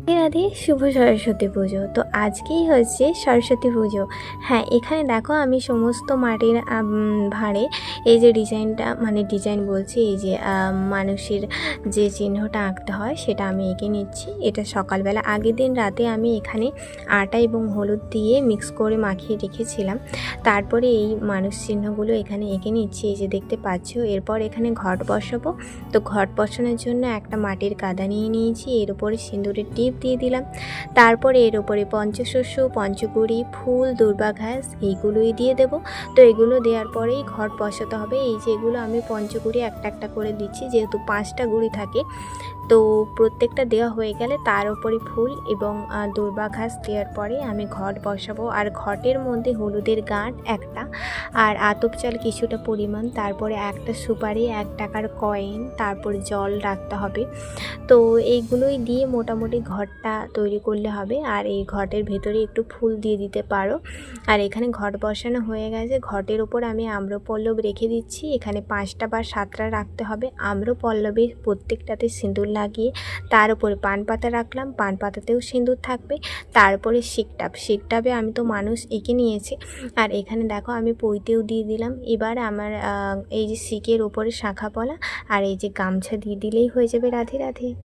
রাধে শুভ সরস্বতী পুজো। তো আজকেই হচ্ছে সরস্বতী পুজো। হ্যাঁ, এখানে দেখো আমি সমস্ত মাটির ভাঁড়ে এই যে ডিজাইনটা, মানে ডিজাইন বলছি, এই যে মানুষের যে চিহ্নটা আঁকতে হয় সেটা আমি এঁকে নিচ্ছি। এটা সকালবেলা আগের দিন রাতে আমি এখানে আটা এবং হলুদ দিয়ে মিক্স করে মাখিয়ে রেখেছিলাম। তারপরে এই মানুষ চিহ্নগুলো এখানে এঁকে নিচ্ছি, এই যে দেখতে পাচ্ছ। এরপর এখানে ঘট বসাবো। তো ঘট বসানোর জন্য একটা মাটির কাদা নিয়ে নিয়েছি, এর উপরে সিঁদুরের টিপ দিয়ে দিলাম। তারপরে এর উপরে পঞ্চশস্য, পঞ্চগুড়ি, ফুল, দূর্বা ঘাস এইগুলোই দিয়ে দেব। তো এগুলো দেওয়ার পরেই ঘট বসাতে হবে। এই যে এগুলো আমি পঞ্চগুড়ি একটা একটা করে দিচ্ছি, যেহেতু 5টা গুড়ি থাকে। তো প্রত্যেকটা দেওয়া হয়ে গেলে তার উপরে ফুল এবং দূর্বা ঘাস দেওয়ার পরে আমি ঘট বসাবো। আর ঘটের মধ্যে হলুদের গাঁট একটা, আর আতপ চাল কিছুটা পরিমাণ, তারপরে একটা সুপারি, 1 টাকার কয়েন, তারপর জল রাখতে হবে। তো এইগুলোই দিয়ে মোটামুটি ঘরটা তৈরি করলে হবে। আর এই ঘটের ভেতরে একটু ফুল দিয়ে দিতে পারো। আর এখানে ঘট বসানো হয়ে গেছে। ঘটের ওপর আমি আম্রপল্লব রেখে দিচ্ছি। এখানে 5টা বা 7টা রাখতে হবে। আম্রপল্লবে প্রত্যেকটাতে সিঁদুর লাগিয়ে তার উপরে পান পাতা রাখলাম, পান পাতাতেও সিঁদুর থাকবে। তারপরে শিকটাবে আমি তো মানুষ এঁকে নিয়েছি। আর এখানে দেখো আমি পইতেও দিয়ে দিলাম। এবার আমার এই যে শিকের ওপরে শাঁখা পলা আর এই যে গামছা দিয়ে দিলেই হয়ে যাবে রাধে রাধে।